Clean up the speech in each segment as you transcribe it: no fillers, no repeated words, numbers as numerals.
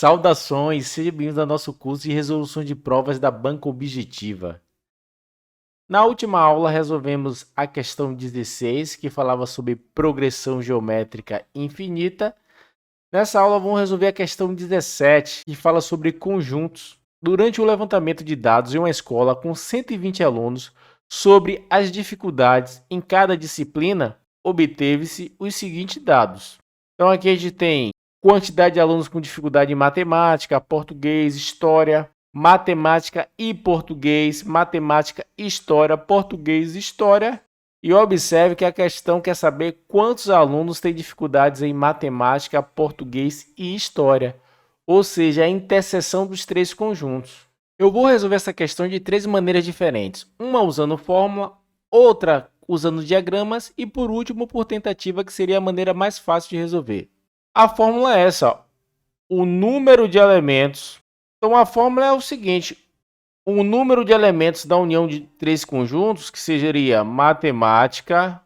Saudações, seja bem-vindo ao nosso curso de resolução de provas da Banca Objetiva. Na última aula resolvemos a questão 16, que falava sobre progressão geométrica infinita. Nessa aula vamos resolver a questão 17, que fala sobre conjuntos. Durante o levantamento de dados em uma escola com 120 alunos sobre as dificuldades em cada disciplina, obteve-se os seguintes dados. Então aqui a gente tem quantidade de alunos com dificuldade em matemática, português, história, matemática e português, matemática, história, português, história. E observe que a questão quer saber quantos alunos têm dificuldades em matemática, português e história, ou seja, a interseção dos três conjuntos. Eu vou resolver essa questão de três maneiras diferentes, uma usando fórmula, outra usando diagramas e, por último, por tentativa, que seria a maneira mais fácil de resolver. A fórmula é essa, ó. O número de elementos. Então, a fórmula é o seguinte, o número de elementos da união de três conjuntos, que seria matemática,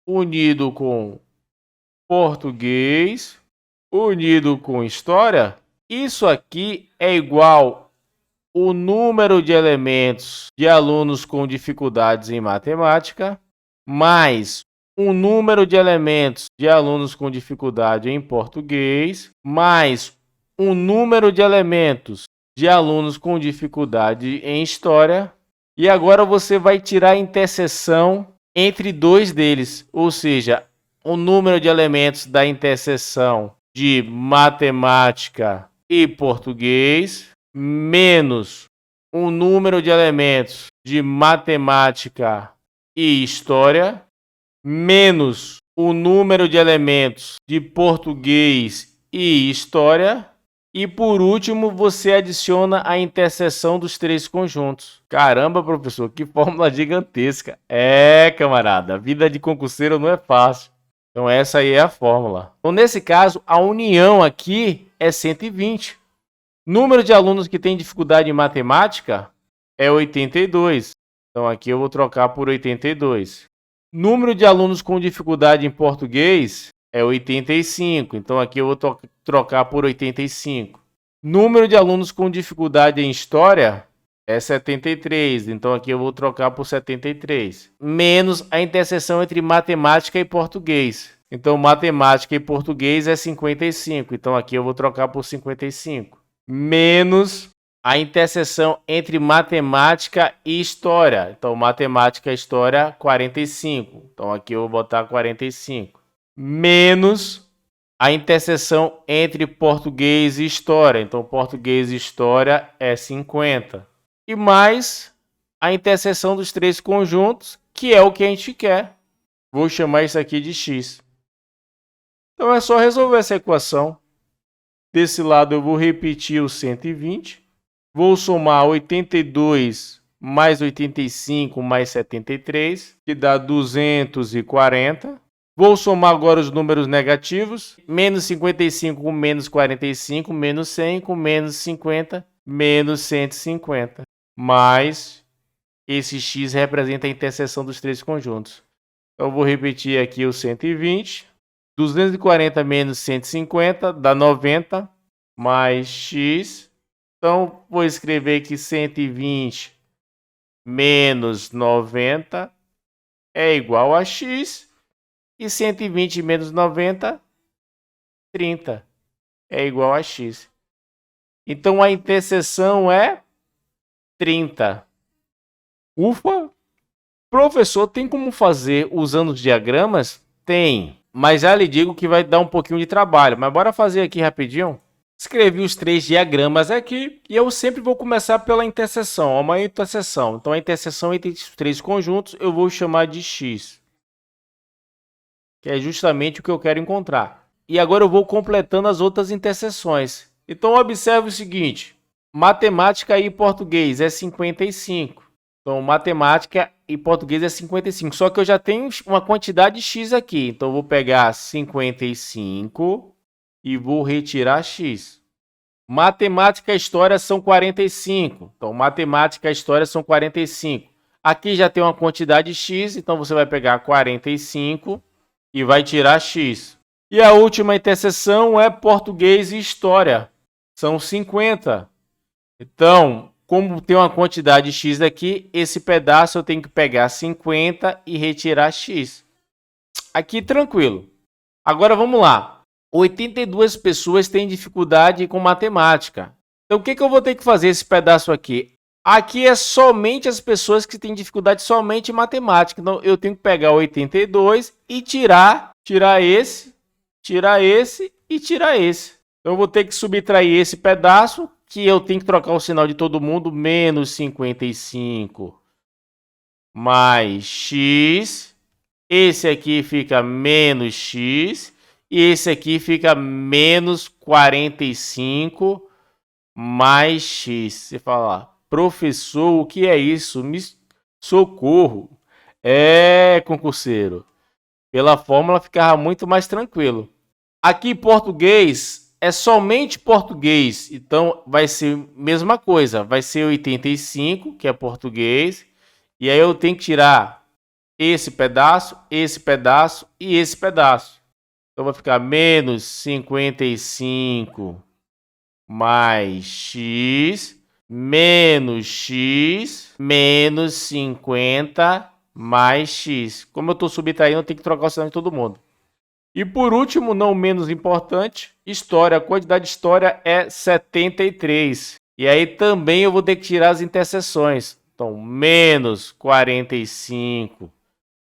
unido com português, unido com história, isso aqui é igual o número de elementos de alunos com dificuldades em matemática, mais o número de elementos de alunos com dificuldade em português, mais o número de elementos de alunos com dificuldade em história. E agora você vai tirar a interseção entre dois deles, ou seja, o número de elementos da interseção de matemática e português, menos o número de elementos de matemática e história, menos o número de elementos de português e história. E por último, você adiciona a interseção dos três conjuntos. Caramba, professor, que fórmula gigantesca. Camarada, a vida de concurseiro não é fácil. Então essa aí é a fórmula. Então nesse caso, a união aqui é 120. Número de alunos que têm dificuldade em matemática é 82. Então aqui eu vou trocar por 82. Número de alunos com dificuldade em português é 85. Então aqui eu vou trocar por 85. Número de alunos com dificuldade em história é 73. Então aqui eu vou trocar por 73. Menos a interseção entre matemática e português. Então matemática e português é 55. Então aqui eu vou trocar por 55. Menos a interseção entre matemática e história. Então, matemática e história, 45. Então, aqui eu vou botar 45. Menos a interseção entre português e história. Então, português e história é 50. E mais a interseção dos três conjuntos, que é o que a gente quer. Vou chamar isso aqui de x. Então, é só resolver essa equação. Desse lado, eu vou repetir o 120. Vou somar 82 mais 85 mais 73, que dá 240. Vou somar agora os números negativos. Menos 55 com menos 45, menos 100 com menos 50, menos 150. Mais esse x representa a interseção dos três conjuntos. Então, eu vou repetir aqui o 120. 240 menos 150 dá 90, mais x. Então, vou escrever que 120 menos 90 é igual a x. E 120 menos 90, 30, é igual a x. Então, a interseção é 30. Ufa! Professor, tem como fazer usando os diagramas? Tem, mas já lhe digo que vai dar um pouquinho de trabalho. Mas bora fazer aqui rapidinho. Escrevi os três diagramas aqui e eu sempre vou começar pela interseção, uma interseção. Então, a interseção entre os três conjuntos eu vou chamar de x, que é justamente o que eu quero encontrar. E agora eu vou completando as outras interseções. Então, observe o seguinte, matemática e português é 55. Então, matemática e português é 55, só que eu já tenho uma quantidade de x aqui. Então, eu vou pegar 55... e vou retirar x. Matemática e história são 45. Então, matemática e história são 45. Aqui já tem uma quantidade x, então você vai pegar 45 e vai tirar x. E a última interseção é português e história. são 50. Então, como tem uma quantidade x aqui, esse pedaço eu tenho que pegar 50 e retirar x. Aqui tranquilo. Agora vamos lá. 82 pessoas têm dificuldade com matemática. Então, o que eu vou ter que fazer esse pedaço aqui? Aqui é somente as pessoas que têm dificuldade somente em matemática. Então, eu tenho que pegar 82 e tirar esse e tirar esse. Então, eu vou ter que subtrair esse pedaço, que eu tenho que trocar o sinal de todo mundo, menos 55 mais x. Esse aqui fica menos x. E esse aqui fica menos 45 mais x. Você fala, professor, o que é isso? Me socorro. Concurseiro. Pela fórmula ficava muito mais tranquilo. Aqui em português é somente português. Então vai ser a mesma coisa. Vai ser 85, que é português. E aí eu tenho que tirar esse pedaço e esse pedaço. Então vai ficar menos 55 mais x, menos 50 mais x. Como eu estou subtraindo, eu tenho que trocar o sinal de todo mundo. E por último, não menos importante, história. A quantidade de história é 73. E aí também eu vou ter que tirar as interseções. Então, menos 45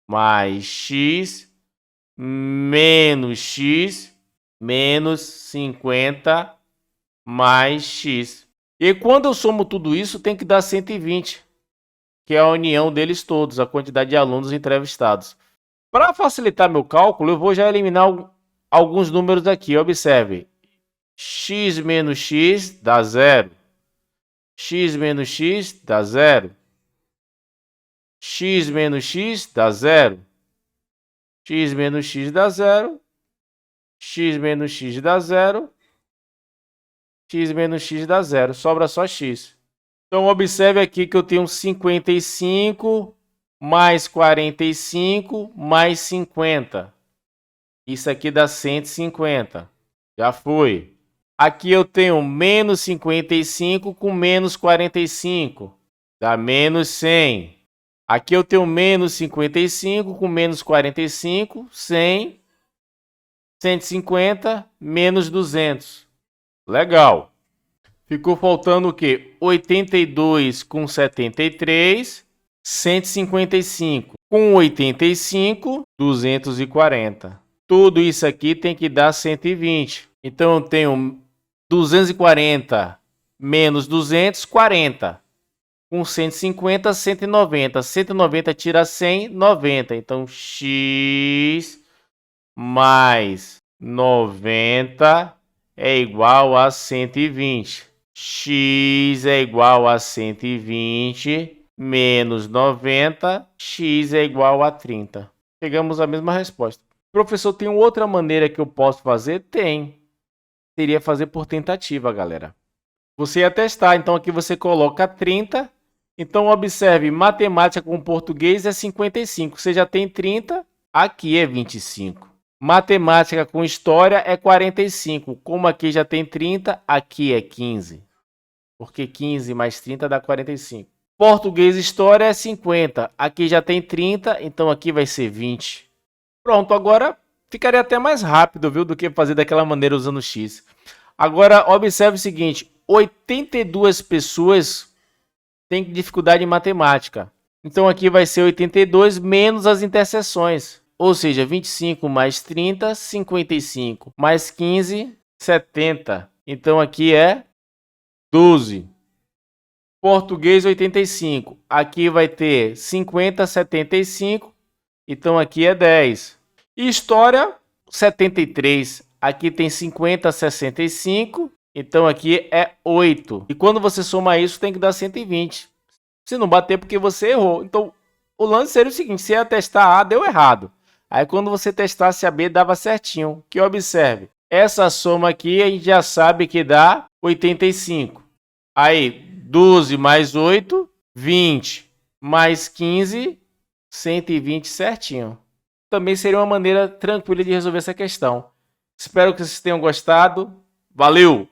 mais x, menos 50 mais x. E quando eu somo tudo isso, tem que dar 120, que é a união deles todos, a quantidade de alunos entrevistados. Para facilitar meu cálculo, eu vou já eliminar alguns números aqui. Observe, x menos x dá 0. X menos x dá 0. X menos x dá 0. X menos x dá 0. X menos x dá 0. X menos x dá 0. Sobra só x. Então, observe aqui que eu tenho 55 mais 45 mais 50. Isso aqui dá 150. Já foi. Aqui eu tenho menos 55 com menos 45. Dá menos 100. Aqui eu tenho menos 55 com menos 45, 100, 150, menos 200. Legal. Ficou faltando o quê? 82 com 73, 155. Com 85, 240. Tudo isso aqui tem que dar 120. Então, eu tenho 240 menos 200, 40. Com 150, 190. 190 tira 100, 90. Então, x mais 90 é igual a 120. X é igual a 120 menos 90. X é igual a 30. Chegamos à mesma resposta. Professor, tem outra maneira que eu posso fazer? Tem. Seria fazer por tentativa, galera. Você ia testar. Então, aqui você coloca 30. Então, observe, matemática com português é 55. Você já tem 30, aqui é 25. Matemática com história é 45. Como aqui já tem 30, aqui é 15. Porque 15 mais 30 dá 45. Português e história é 50. Aqui já tem 30, então aqui vai ser 20. Pronto, agora ficaria até mais rápido, viu, do que fazer daquela maneira usando x. Agora, observe o seguinte, 82 pessoas têm dificuldade em matemática. Então, aqui vai ser 82 menos as interseções. Ou seja, 25 mais 30, 55. Mais 15, 70. Então, aqui é 12. Português, 85. Aqui vai ter 50, 75. Então, aqui é 10. E história, 73. Aqui tem 50, 65. Então, aqui é 8. E quando você soma isso, tem que dar 120. Se não bater, porque você errou. Então, o lance seria o seguinte, se ia testar A, deu errado. Aí, quando você testasse a B, dava certinho. Que observe, essa soma aqui, a gente já sabe que dá 85. Aí, 12 mais 8, 20. Mais 15, 120 certinho. Também seria uma maneira tranquila de resolver essa questão. Espero que vocês tenham gostado. Valeu!